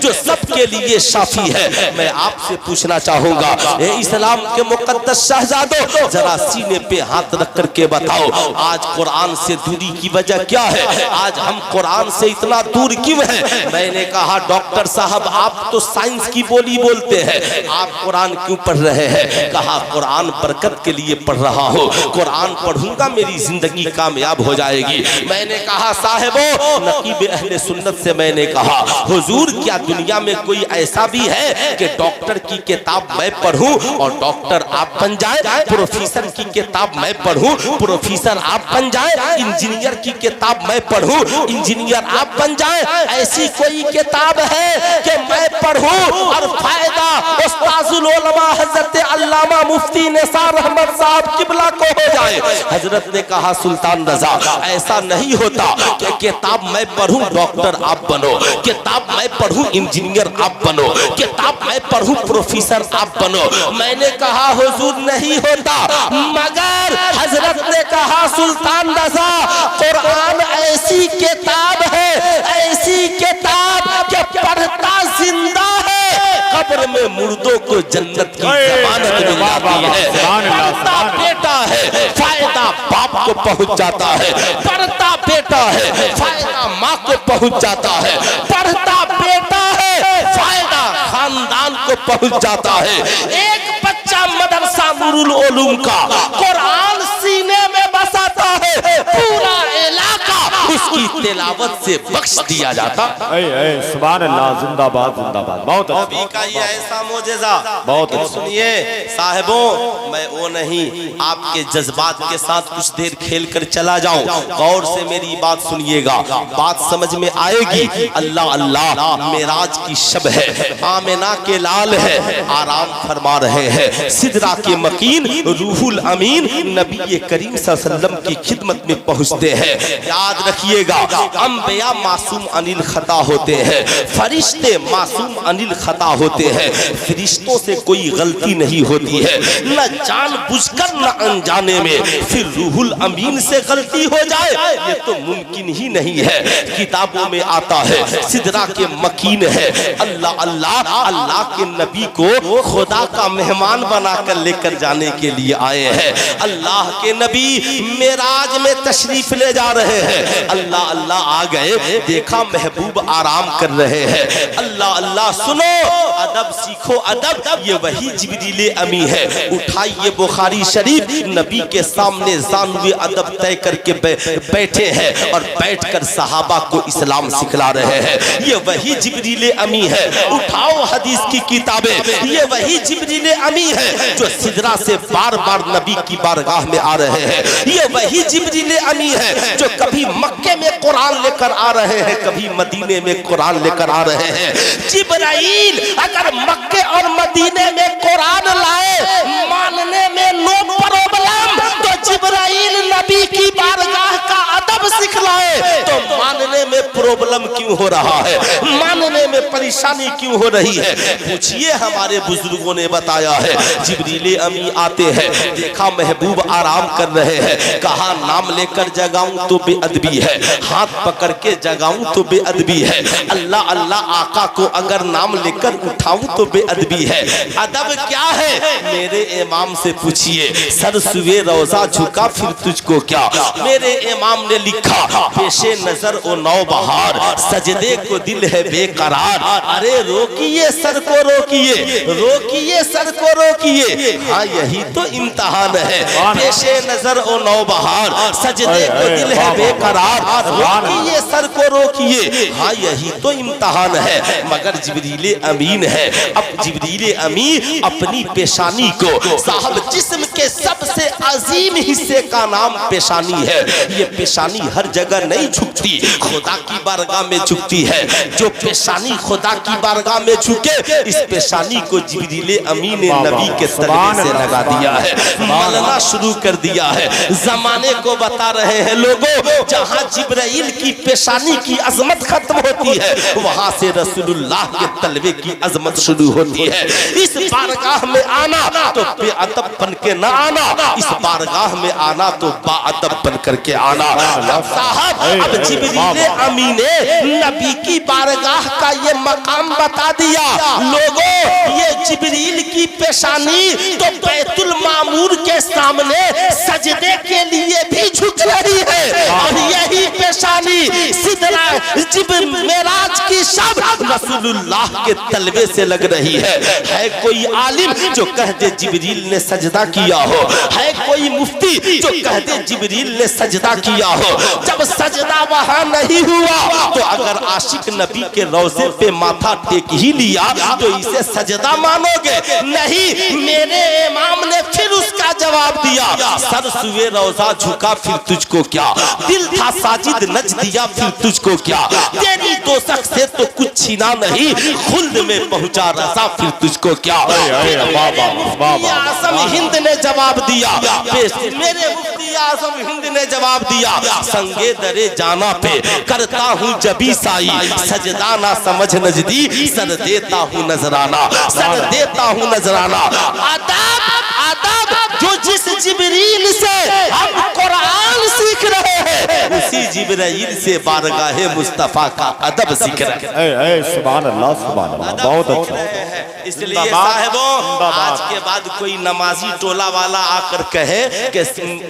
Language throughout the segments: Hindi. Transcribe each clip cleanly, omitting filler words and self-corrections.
जो सबके लिए शाफी है। मैं आपसे पूछना चाहूंगा, इस्लाम के मुकद्दस शहजादों, जरा सीने पे हाथ रख करके बताओ, आज कुरान से दूरी की वजह क्या है? आज हम कुरान से इतना दूर क्यों है? मैंने कहा डॉक्टर साहब आप तो साइंस की बोली बोलते हैं, आप कुरान क्यों पढ़ रहे हैं? कहा कुरान बरकत के लिए पढ़ रहा हूँ, कुरान पढ़ूंगा मेरी जिंदगी कामयाब हो जाएगी। मैंने कहा साहिबो, नकीब अहले सुन्नत से मैंने कहा हुजूर क्या दुनिया में कोई ऐसा भी है कि डॉक्टर की किताब मैं पढ़ूं और डॉक्टर आप बन जाए? प्रोफेसर की किताब मैं पढ़ूं, प्रोफेसर आप बन जाए? इंजीनियर की किताब मैं पढ़ूं, इंजीनियर आप बन जाए? ऐसी कोई किताब है कि मैं पढ़ूं और फायदा उस्ताजुल उलमा हजरत अल्लामा मुफ्ती निसार अहमद साहब किबला को हो जाए? हजरत ने कहा सुल्तान रजा ऐसा नहीं होता कि किताब मैं पढ़ूं डॉक्टर आप बनो, किताब मैं पढ़ूं इंजीनियर आप बनो, किताब मैं पढ़ूं प्रोफेसर आप बनो। मैंने कहा हुजूर नहीं होता, मगर हजरत ने कहा सुल्तान रजा कुरान ऐसी किताब है, ऐसी किताब के पढ़ता जिंदा है, कब्र में मुर्दों को जन्नत की जमानत मिलती है। पढ़ता बेटा है, फायदा बाप को पहुंच जाता है, पढ़ता बेटा है, फायदा माँ को पहुंच जाता है, पढ़ता बेटा है, फायदा खानदान को पहुंच जाता है। एक बच्चा मदरसा नूरुल उलूम का कुरान सीने में बसाता है, पूरा इलाका उसकी तिलावत से बख्श दिया जाता। सुभान अल्लाह, जिंदाबाद जिंदाबाद। बहुत नबी का ये ऐसा मोजेजा। बहुत सुनिए साहिबों, मैं वो नहीं आपके जज्बात के साथ कुछ देर खेल कर चला जाऊं, गौर से मेरी बात सुनिएगा, बात समझ में आएगी। अल्लाह अल्लाह मेराज की शब है, आमिना के लाल है, आराम फरमा रहे हैं, सिदरा के मकीन रूहुल अमीन नबी करीम सल्लल्लाहु अलैहि वसल्लम की खिदमत में पहुंचते हैं। याद रखिएगा, अंबिया मासूम अनिल खता होते हैं, फरिश्ते मासूम अनिल खता होते हैं, फरिश्तों से कोई गलती नहीं होती है, न जानबूझकर न अनजाने में। फिर रूहुल अमीन से गलती हो जाए ये तो मुमकिन ही नहीं है। किताबों में आता है सिदरा के मकीन है। अल्लाह अल्लाह अल्लाह के नबी को खुदा का मेहमान बनाकर लेकर जाने के लिए आए हैं। अल्लाह के नबी मेराज में तशरीफ ले जा रहे हैं। अल्लाह अल्लाह आ गए, देखा महबूब आराम कर रहे हैं। अल्लाह अल्लाह सुनो, अदब सीखो अदब, ये वही जिब्रील अमी है। उठाइए बुखारी शरीफ, नबी के सामने जानवे अदब तय करके बैठे हैं और बैठकर सहाबा को इस्लाम सिखला रहे हैं। ये वही जिब्रील अमी है। उठाओ हदीस की किताबें, ये वही जिब्रील अमी है जो सिदरा से बार बार नबी की बारगाह में आ रहे हैं। ये वही जिब्रील अमी है जो कभी मक्के में कुरान लेकर आ रहे हैं, कभी मदीने में कुरान लेकर आ रहे हैं। जिब्राइल अगर मक्के और मदीने में कुरान लाए, मानने में नो प्रॉब्लम, तो जिब्राइल नबी की बारगाह का अदब सिखलाए तो मानने में प्रॉब्लम क्यों हो रहा है, मानने में परेशानी क्यों हो रही है? पूछिए, हमारे बुजुर्गों ने बताया है। जिब्रील अमी आते हैं, देखा महबूब आराम कर रहे हैं, कहा नाम लेकर जगाऊं तो बेअदबी है, हाथ पकड़ के जगाऊं तो बेअदबी है, अल्लाह अल्लाह आका को अगर नाम लेकर उठाऊं तो बेअदबी है। अदब क्या है? मेरे इमाम से पूछिए, सर सुवे रोजा झुका फिर तुझको क्या। मेरे इमाम ने लिखा, पेशे नजर ओ नौ बहार, सजदे को दिल है बेकरार। अरे रोकिए सर को रोकिए, रोकिए सर को रोकिए, हाँ यही तो इम्तहान है। पेशे नजर ओ नौ बहार, सजदे को दिल है बेकरार, रोकिए सर को रोकिए, हाँ यही तो इम्तहान है। मगर जिब्रील अमीन है। अब जिब्रील अमीन अपनी पेशानी को, साहब जिस्म के सबसे अजीम हिस्से का नाम पेशानी है। ये पेशानी हर जगह नहीं झुकती, खुदा की बारगाह में झुकती है। जो पेशानी खुदा की बारगाह में झुके, इस पेशानी को जिब्रील अमीन ने नबी के तलवे से लगा दिया है, मलना शुरू कर दिया है। जमाने को बता रहे हैं लोगों, जहां जिब्राइल की पेशानी की अजमत खत्म होती है, वहां से रसूलुल्लाह के तलवे की अजमत शुरू होती है। इस बारगाह में आना तो बेअदब बन के ना आना, इस बारगाह में आना तो बाअदब बन करके आना। साहब अब जिब्रील अमीन ने नबी की बारगाह का ये के मकाम बता दिया। लोगों, ये जिब्रील की पेशानी तो बैतुल मामूर के सामने सजदे के लिए भी झुक रही है, और यही पेशानी सिदरा मेराज की शब रसूलुल्लाह के तलवे से लग रही है कोई आलिम जो कह दे जिब्रील ने सजदा किया हो, है कोई मुफ्ती जो कह दे जिब्रील ने सजदा किया हो। जब सजदा वहां नहीं हुआ तो अगर आशिक नबी के रोजे पे माथा टेक ही लिया तो इसे सजदा मानोगे? नहीं, मेरे इमाम ने फिर उसका जवाब दिया, सर सुए रोजा झुका फिर तुझको क्या, दिल था साजिद नच दिया फिर तुझको क्या, तेरी दोसख से तो कुछ छीना नहीं, खुल्द में पहुंचा रजा फिर तुझको क्या। आजम हिंद ने जवाब दिया, मेरे मुफ्ती आजम हिंद ने जवाब दिया, संगे दरे जाना पे करता हूँ जबी साई, सजदा ना समझ नजदी सर देता हूँ नजराना, सर देता हूँ नजराना। आदाब आदाब जो जिस जिब्रील से हम कुरान सीख रहे हैं, उसी जिब्रील से बारगाहे मुस्तफा का अदब सीख रहे हैं। सुभान अल्लाह, सुभान अल्लाह, बहुत अच्छा। इसलिए साहिबों, आज के बाद कोई नमाजी टोला वाला आकर कहे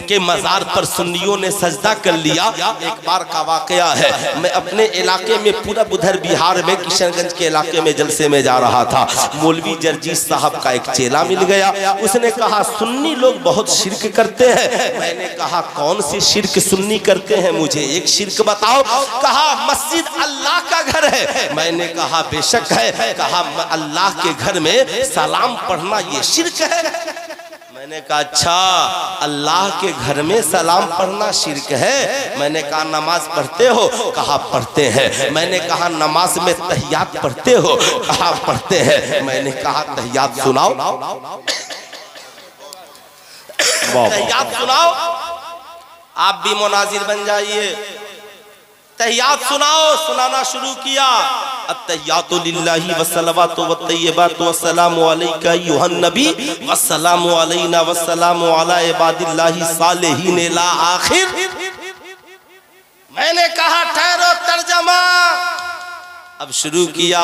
कि मजार पर सुन्नियों ने सजदा कर लिया। एक बार का वाकया है, मैं अपने इलाके में पूरा उधर बिहार में किशनगंज के इलाके में जलसे में जा रहा था। मौलवी जर्जीस साहब का एक चेला मिल गया, उसने कहा सुन्नी लोग बहुत शिर्क करते हैं। मैंने कहा कौन सी शिर्क सुन्नी करते हैं, मुझे एक शिर्क बताओ। कहा मस्जिद अल्लाह का घर है। मैंने कहा बेशक है। कहा अल्लाह के घर में सलाम पढ़ना ये शिर्क है। मैंने कहा अच्छा, अल्लाह के घर में सलाम पढ़ना शिर्क है। मैंने कहा नमाज पढ़ते हो? कहा पढ़ते हैं। मैंने कहा नमाज में तहियात पढ़ते हो? कहा पढ़ते हैं। मैंने कहा तहियात सुनाओ, तहियात सुनाओ। आप भी मुनाजिर बन जाइए, तहियात सुनाओ। सुनाना शुरू किया, अत्तहियातु लिल्लाहि वस्सलावातु वत्तय्यिबातु वस्सलामु अलैका अय्युहन नबी वस्सलामु अलैना वस्सलामु अला इबादिल्लाहि सालिहीन इला आखिर। मैंने कहा ठहरो, तर्जमा। अब शुरू किया,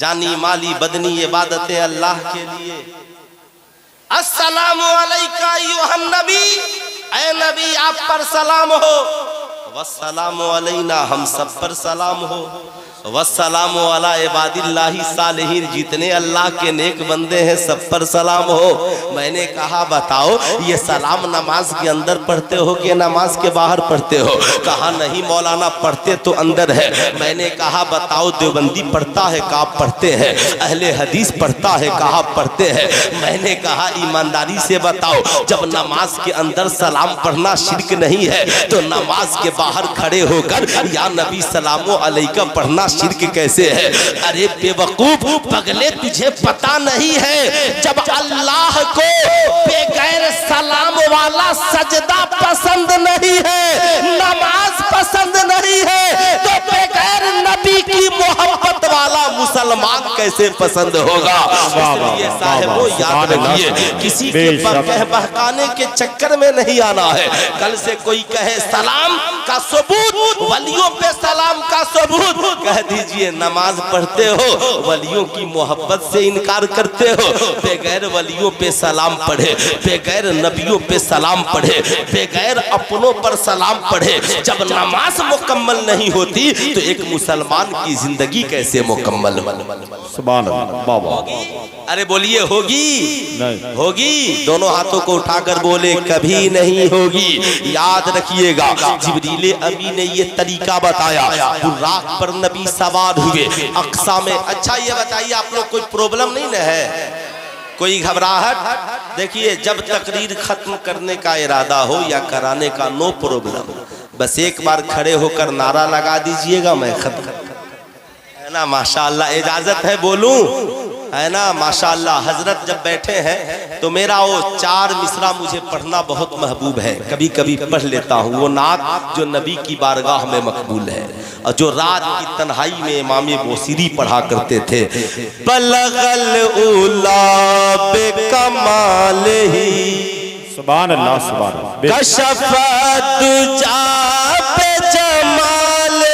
जानी माली बदनी इबादतें अल्लाह के लिए। अस्सलामु अलैका अय्युहन नबी, ऐ नबी आप पर सलाम हो। वस्सलामु अलैना, हम सब पर सलाम हो। वस्सलामु अला इबादिल्लाहि सालिहीन, जितने अल्लाह के नेक बंदे हैं सब पर सलाम हो। मैंने कहा बताओ ये सलाम नमाज के अंदर पढ़ते हो कि नमाज के बाहर पढ़ते हो? कहा नहीं मौलाना पढ़ते तो अंदर है। मैंने कहा बताओ देवबंदी पढ़ता है? कहा पढ़ते हैं। अहले हदीस पढ़ता है? कहा पढ़ते हैं। मैंने कहा ईमानदारी से बताओ, जब नमाज के अंदर सलाम पढ़ना शिर्क नहीं है तो नमाज के बाहर खड़े होकर या नबी सलामो अलैका पढ़ना शिर्क कैसे है? अरे बेवकूफ पगले, तुझे पता नहीं है जब अल्लाह को बेगैर सलाम वाला सजदा पसंद नहीं है, नमाज पसंद नहीं है, तो बेगैर नबी की मोहब्बत वाला मुसलमान कैसे पसंद होगा? इसलिए साहिबो याद रखिए, किसी के कह बहकाने के चक्कर में नहीं आना है। कल से कोई कहे सलाम का सबूत, वलियों पे सलाम का सबूत, कह दीजिए नमाज पढ़ते हो, वलियों की मोहब्बत से इनकार करते हो। बेगैर वलियों पे सलाम पढ़े, बेगैर नबियों पे सलाम पढ़े, बेगैर अपनों पर सलाम पढ़े। जब नमाज मुकम्मल नहीं होती तो एक मुसलमान की जिंदगी कैसे मुकम्मल? सुभान अल्लाह, बाबा। अरे बोलिए होगी? नहीं होगी। दोनों हाथों को उठाकर बोले कभी नहीं होगी। याद रखिएगा, जिब्रील अमी ने ये तरीका बताया। बुर्राक पर नबी सवार हुए अक्सा में। अच्छा ये बताइए आप लोग कोई प्रॉब्लम नहीं न है? कोई घबराहट? देखिए जब तकरीर खत्म करने का इरादा हो या कराने का, नो प्रॉब्लम, बस एक बार खड़े होकर नारा लगा दीजिएगा, मैं खत्म, है ना? माशाअल्लाह, इजाजत है बोलूं, है ना? माशाअल्लाह। हजरत जब बैठे हैं तो मेरा वो 4 मिसरा मुझे पढ़ना बहुत महबूब है, कभी कभी पढ़ लेता हूँ। वो नात जो नबी की बारगाह में मकबूल है और जो रात की तन्हाई में इमाम बोसीरी पढ़ा करते थे। बलगल उला बेकमालिही, सुभान अल्लाह, सुभान अल्लाह। कशफत दुजा बेजमालिही,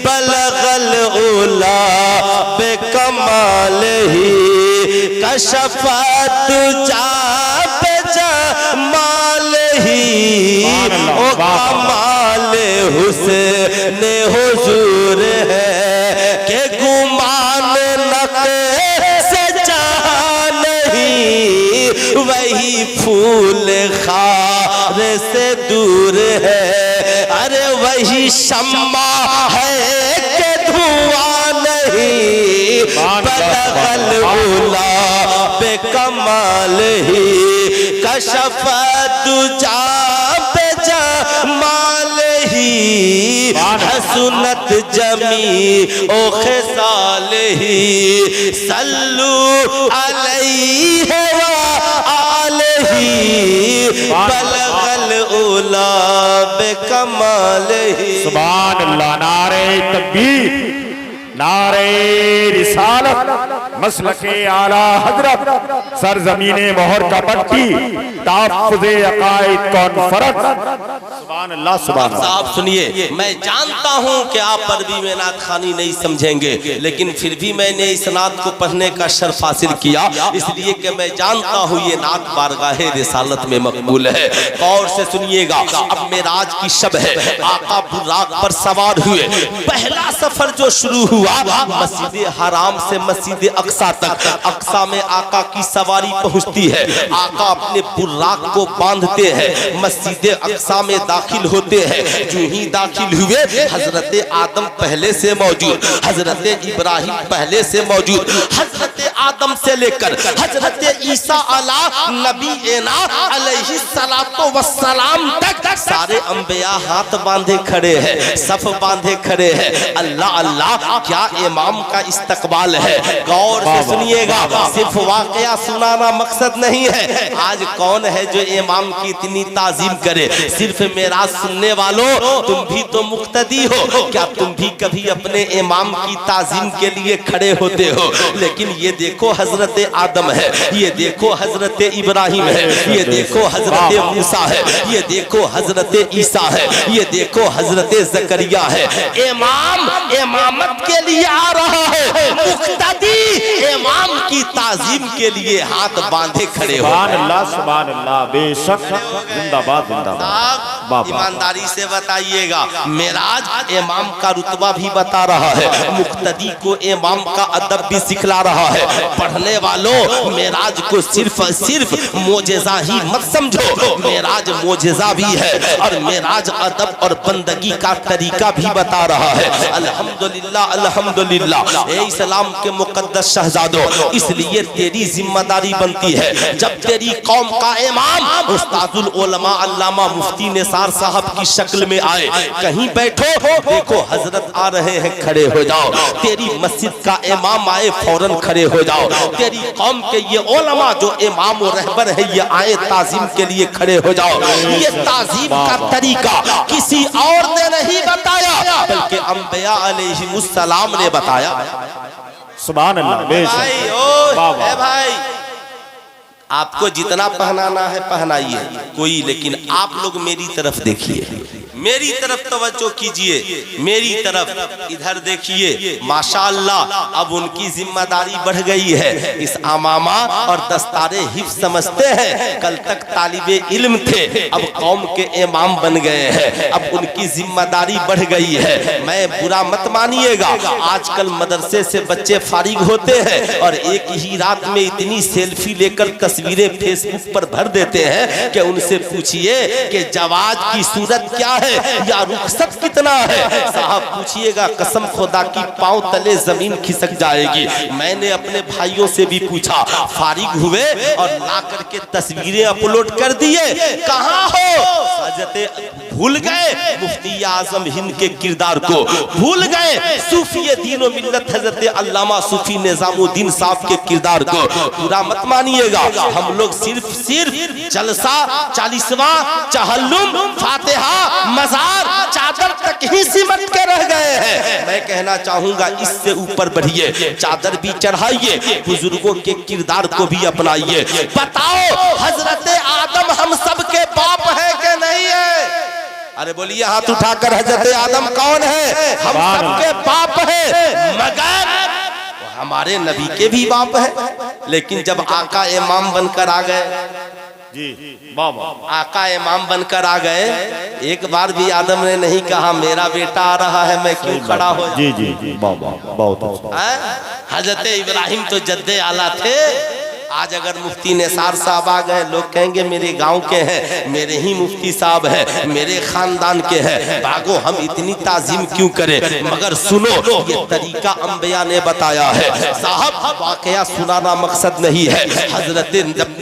बलगल उला बेकमाल ही कशफत जमाल ही ओ कमाल हुस्न हुजूर है के गुमान से नहीं वही फूल खार से दूर है अरे वही शम्मा है के धुआं नहीं बदल उला बेकमाल ही कशफत जमाल ही हसनत जमी ओ खिसाल ही सल्लू अलैहि व आलिही बलगल उला बेकमाल ही। सुभान अल्लाह। नारे तकबीर, नारे रिसालत, मसलके आला हजरत, सरजमीने मोहर का पट्टी, ताफ़ुज़े अक़ाइद कॉन्फ्रेंस। सुभान अल्लाह, सुभान अल्लाह। आप सुनिए, मैं जानता हूं कि आप अरबी में नात खानी नहीं समझेंगे, लेकिन फिर भी मैंने इस नात को पढ़ने का शर्फ हासिल किया, इसलिए कि मैं जानता हूं ये नात बारगाहे रिसालत में मकबूल है। गौर से सुनिएगा। अब मेराज की शब है, आका बुर्राक पर सवार हुए। पहला सफर जो शुरू हुआ मस्जिद हराम से मस्जिद अक्सा तक। अक्सा में आका की सवारी पहुंचती है, आका अपने बुर्राक को बांधते हैं, मस्जिद अक्सा में दाखिल होते हैं। जो ही दाखिल हुए हजरत आदम पहले से मौजूद, हजरत इब्राहिम पहले से मौजूद, हजरत आदम से लेकर हजरत ईसा अला नबी अलैहिस्सलातो वस्सलाम तक सारे अंबिया हाथ बांधे खड़े हैं, सफ बांधे खड़े हैं। अल्लाह अल्लाह, क्या इमाम का इस्तकबाल है। गौर से सुनिएगा, सिर्फ वाकया सुनाना मकसद नहीं है। आज कौन है जो इमाम की इतनी ताजीम करे। सिर्फ मेराज सुनने वालों, तुम भी तो मुक्तदी हो, क्या तुम भी कभी अपने इमाम की ताजीम के लिए खड़े होते हो। लेकिन ये देखो हजरत आदम है, ये देखो हजरत इब्राहिम है, ये देखो हजरत मूसा है, ये देखो हजरत ईसा है, ये देखो हजरत जकरिया है। इमाम इमामत के लिए आ रहा है, मुक्तदी इमाम की ताजीम के लिए हाथ बांधे खड़े हो। सुभान अल्लाह, सुभान अल्लाह। बेशक, जिंदाबाद जिंदाबाद। ईमानदारी से बताइएगा, मेराज इमाम का रुतबा भी बता रहा है, मुक्तदी को इमाम का अदब भी सिखला रहा है। पढ़ने वालों, मेराज को सिर्फ मोजेजा ही मत समझो, मेराज मोजेजा भी है और मेराज अदब और बंदगी का तरीका भी बता रहा है। अल्हम्दुलिल्लाह अल्हम्दुलिल्लाह। ए इस्लाम के मुकद्दस शहजादों, इसलिए तेरी जिम्मेदारी बनती है, जब तेरी कौम का इमाम उस्तादुल उलमा अल्लामा मुफ्ती निसार साहब की शक्ल में आए, कहीं बैठो देखो हजरत आ रहे हैं, खड़े हो जाओ। तेरी मस्जिद का इमाम आए, फौरन खड़े हो जाओ। तेरी कौम के ये उलमा जो इमाम और रहबर है, ये आए ताजीम के लिए खड़े हो जाओ। ये ताजीम का तरीका किसी और ने नहीं बताया, बल्कि अंबिया अलैहिमुस्सलाम ने बताया। सुभान अल्लाह। भाई भाई, आपको जितना पहनाना है पहनाइए कोई, लेकिन आप लोग मेरी तरफ देखिए, मेरी तरफ तवज्जो कीजिए, मेरी तरफ इधर देखिए। माशाअल्लाह, अब उनकी जिम्मेदारी बढ़ गई है। इस अमामा और दस्तारे हिफ्ज़ समझते हैं, कल तक तालिबे इल्म थे, अब कौम के इमाम बन गए हैं, अब उनकी जिम्मेदारी बढ़ गई है। मैं बुरा मत मानिएगा, आजकल मदरसे से बच्चे फारिग होते हैं और एक ही रात में इतनी सेल्फी लेकर तस्वीरें फेसबुक पर भर देते हैं कि उनसे पूछिए कि जवाज की सूरत क्या है या रुखसत कितना है। साहब पूछिएगा, कसम खुदा की पांव तले जमीन खिसक जाएगी। मैंने अपने भाइयों से भी पूछा, फारिग हुए और ला करके तस्वीरें अपलोड कर दिए, कहां हो? भूल गए मुफ्ती आजम हिंद के किरदार को, भूल गए सूफी दीन और मिल्लत हजरत अल्लामा सूफी निजामुद्दीन साहब के किरदार को। पूरा मत मानिएगा, हम लोग सिर्फ जलसा, 40वां, चहल्लुम, फातिहा, मजार, चादर तक ही सिमट के रह गए हैं। मैं कहना चाहूंगा, इससे ऊपर बढ़िए, चादर भी चढ़ाइए, बुजुर्गों के किरदार को भी अपनाइए। बताओ हजरत आदम हम सब के बाप है कि नहीं है? अरे बोलिए हाथ उठाकर, हजरत आदम कौन है? हम सबके बाप है, मगर हमारे नबी के भी बाप है। लेकिन जब आका इमाम बनकर आ गए, जी बाबा, आका इमाम बनकर आ गए, एक बार भी आदम ने नहीं कहा मेरा बेटा आ रहा है मैं क्यों खड़ा हो। जी जी जी बाबा, बहुत अच्छा। हजरत इब्राहिम तो जद्दे आला थे। आज अगर मुफ्ती निसार साहब आ गए, लोग कहेंगे मेरे गांव के हैं, मेरे ही मुफ्ती साहब है, मेरे खानदान के हैं, भागो हम इतनी ताजीम क्यों करें। मगर सुनो, ये तरीका अंबिया ने बताया है साहब, वाकया सुनाना मकसद नहीं है। हजरत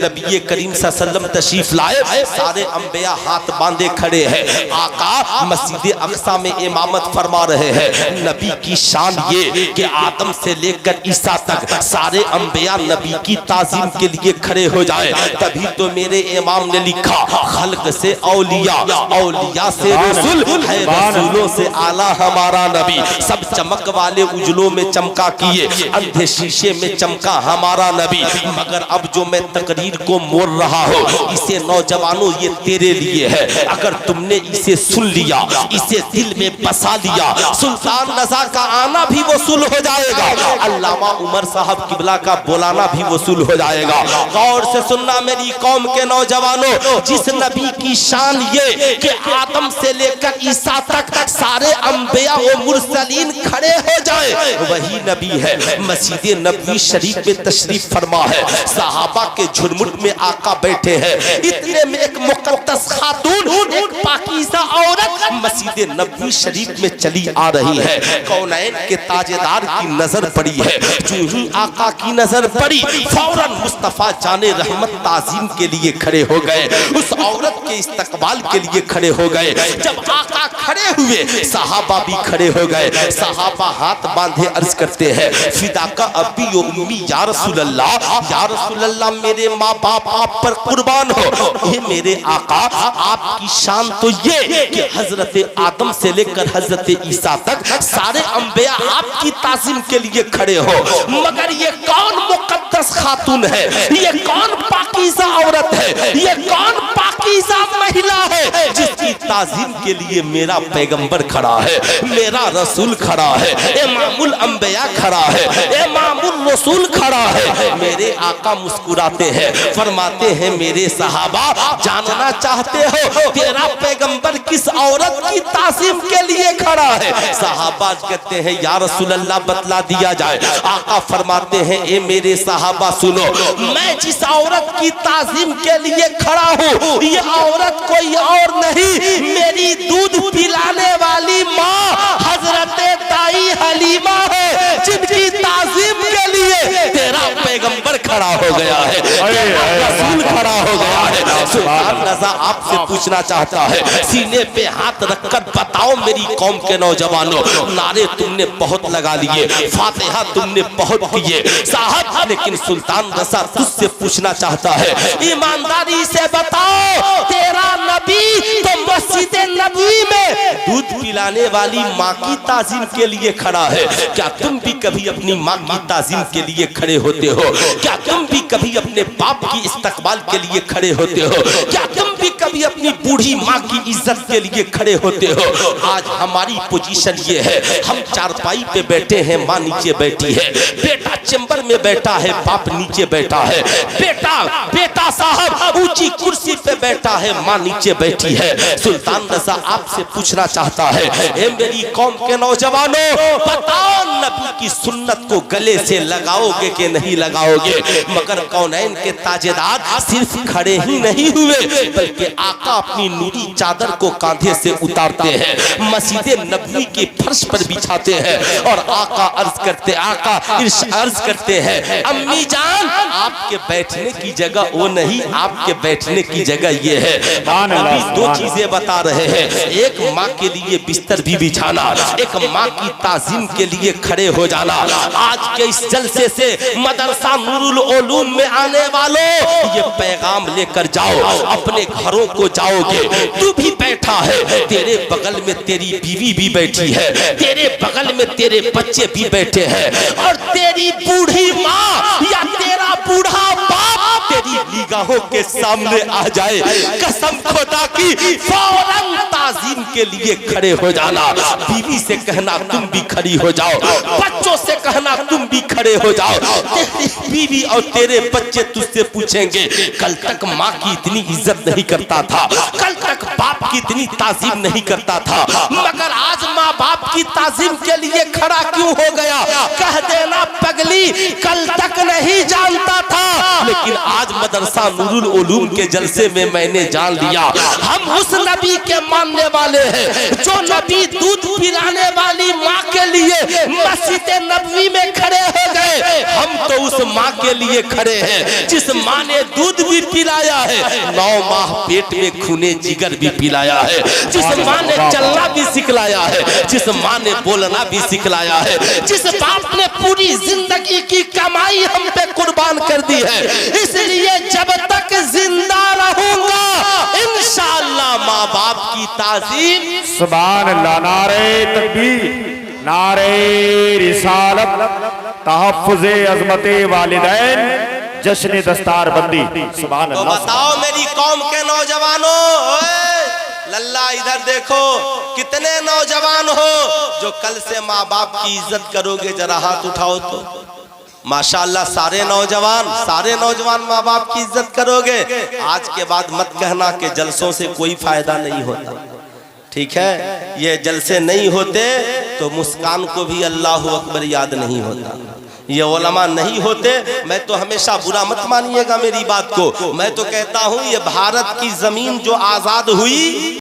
नबी करीम सल्लल्लाहु अलैहि वसल्लम तशरीफ लाए, सारे अंबिया हाथ बांधे खड़े हैं। आका मस्जिद अक्सा में इमामत फरमा रहे हैं। नबी की शान ये कि आदम से लेकर ईसा तक सारे अंबिया नबी की ताजीम के लिए खड़े हो जाए। तभी तो मेरे इमाम ने लिखा, खल्क से औलिया, औलिया से रसूल है, रसूलों से आला हमारा नबी। सब चमक वाले उजलों में चमका किए, अंधे शीशे में चमका हमारा नबी। मगर अब जो मैं तकरीर को मोड़ रहा हूँ, इसे नौजवानों ये तेरे लिए है। अगर तुमने इसे सुन लिया, इसे दिल में बसा लिया, सुल्तान रज़ा का आना भी वसूल हो जाएगा, अल्लामा उमर साहब किबला का बुलाना भी वसूल हो जाएगा। गौर से सुनना मेरी कौम के नौजवानों, जिस नबी की शान ये कि आदम से लेकर ईसा तक सारे अंबिया व मुरसलीन खड़े हो जाए, वही नबी है। मस्जिद नबवी शरीफ में तशरीफ फरमा है, सहाबा के झुरमुट में आका बैठे हैं। इतने में एक मुकद्दस खातून, एक पाकीज़ा औरत मस्जिद नबवी शरीफ में चली आ रही है। कौनैन के ताजेदार की नजर पड़ी है। जो ही आका की नजर पड़ी, फौरन मुस्तफा जाने रहमत ताजीम के लिए खड़े हो गए, उस औरत के इस्तकबाल के लिए खड़े हो गए। जब आका खड़े हुए, सहाबा भी खड़े हो गए। सहाबा हाथ बांधे अर्ज करते हैं, फिदा का अब्बी व उम्मी या रसूल अल्लाह, या रसूल अल्लाह मेरे माँ बाप आप पर कुर्बान हो। ये मेरे आका, आपकी शान तो ये कि हजरत आदम से लेकर हजरत ईसा तक सारे अंबिया आपकी ताजीम के लिए खड़े हो। मगर ये कौन मुकद्दस खातून है, ये कौन पाकीज़ा औरत है, ये कौन पाकीज़ा महिला है जिसकी ताजीम के लिए मेरा पैगंबर खड़ा है, मेरा रसूल खड़ा है, इमामुल अंबिया खड़ा है, इमामुल रसूल खड़ा है। मेरे आका मुस्कुराते हैं, फरमाते हैं मेरे सहाबा, जानना चाहते हो तेरा पैगंबर किस औरत की ताजीम के लिए खड़ा है? सहाबा कहते हैं या रसूल अल्लाह बतला दिया जाए। आका फरमाते हैं ए मेरे सहाबा सुनो, मैं जिस औरत की ताजीम के लिए खड़ा हूँ, ये औरत कोई और नहीं, मेरी दूध पिलाने वाली माँ हजरत दाई हलीमा है, जिनकी ताजीम के लिए तेरा पैगंबर खड़ा हो गया है, रसूल खड़ा हो गया है। सुल्तान रज़ा आपसे पूछना चाहता है, सीने पे हाथ रखकर बताओ मेरी कौम के नौजवानों, नारे तुमने बहुत लगा लिए, फातिहा तुमने बहुत किए साहब, लेकिन सुल्तान रज़ा तुझसे पूछना चाहता है, ईमानदारी से बताओ तेरा नबी तो मस्जिद नबवी में दूध पिलाने वाली माँ की ताजीम के लिए खड़ा है, क्या तुम भी कभी अपनी माँ की ताजीम के लिए खड़े होते हो? क्या तुम भी कभी अपने बाप की इस्तकबाल के लिए खड़े होते हो? क्या तुम भी कभी अपनी बूढ़ी माँ की इज्जत के लिए खड़े होते हो? आज हमारी पोजीशन ये है, हम चारपाई पे बैठे हैं, माँ नीचे बैठी है, बेटा चेंबर में बैठा है, बाप नीचे बैठा है, बेटा साहब ऊंची कुर्सी पे बैठा है, माँ नीचे बैठी है। सुल्तान रज़ा आपसे पूछना चाहता है, ए मेरी कौम के नौजवानों, बताओ नबी की सुन्नत को गले से लगाओगे कि नहीं लगाओगे? मगर कौनैन के ताजेदार सिर्फ खड़े ही नहीं हुए, बल्कि आका अपनी नूरी चादर को कांधे से उतारते हैं, मस्जिद नबवी के फर्श पर बिछाते हैं और आका अर्ज करते हैं, अम्मी जान आपके बैठने की जगह वो नहीं, आपके बैठने की जगह ये है। अभी दो चीजें बता रहे हैं, एक माँ के लिए बिस्तर भी बिछाना, एक माँ की ताजीम के लिए खड़े हो जाना। आज के इस जलसे से मदरसा नूरुल उलूम में आने वालों, ये पैगाम लेकर जाओ, अपने घरों को जाओगे, तू भी बैठा है, तेरे बगल में तेरी बीवी भी बैठी है, तेरे बगल में तेरे बच्चे भी बैठे हैं, और तेरी बूढ़ी माँ या तेरा बूढ़ा बाप तेरी निगाहों के सामने आ जाए, कसम खुदा की फौरन ताजीम के लिए खड़े हो जाना। बीवी से कहना तुम भी खड़ी हो जाओ, बच्चों से कहना तुम भी खड़े हो जाओ। तेरी बीवी और तेरे बच्चे तुझसे पूछेंगे कल तक माँ की इतनी इज्जत नहीं करता था, कल तक बाप की इतनी ताजीम नहीं करता था, मगर आज माँ बाप की ताजीम के लिए खड़ा क्यों हो गया? कह देना पगली कल तक नहीं जानता था, लेकिन आज मदरसा नूरुल उलूम के जलसे में मैंने जान लिया। हम उस नबी के मानने वाले हैं जो नबी दूध पिलाने वाली माँ के लिए मस्जिद नबवी में खड़े हो गए। हम तो उस माँ के लिए खड़े हैं जिस माँ ने दूध भी पिलाया है, 9 माह पेट में खूने जिगर भी पिलाया है, जिस माँ ने चलना भी सिखलाया है, जिस माँ ने बोलना भी सिखलाया है, जिस बाप ने पूरी जिंदगी की कमाई हम पे कुर्बान कर दी है। इसलिए जब तक जिंदा रहूंगा इंशाअल्लाह माँ बाप की ताजीम। सुभान अल्लाह। नारे तकबीर, नारे रिसालत, तहफ्फुज़े अज़मते वालिदैन, जश्न दस्तार बंदी। सुभान तो अल्लाह। बताओ मेरी कौम के नौजवानों, ओए लल्ला इधर देखो, कितने नौजवान हो जो कल से माँ बाप की इज्जत करोगे? जरा हाथ उठाओ तो। माशाअल्लाह सारे नौजवान माँ बाप की इज्जत करोगे। आज के बाद मत कहना कि जलसों से कोई फायदा नहीं होता, ठीक है? ये जलसे नहीं होते तो मुस्कान को भी अल्लाह अकबर याद नहीं होता, ये उलमा नहीं होते। मैं तो हमेशा बुरा मत मानिएगा मेरी बात को, मैं तो कहता हूँ ये भारत की जमीन जो आजाद हुई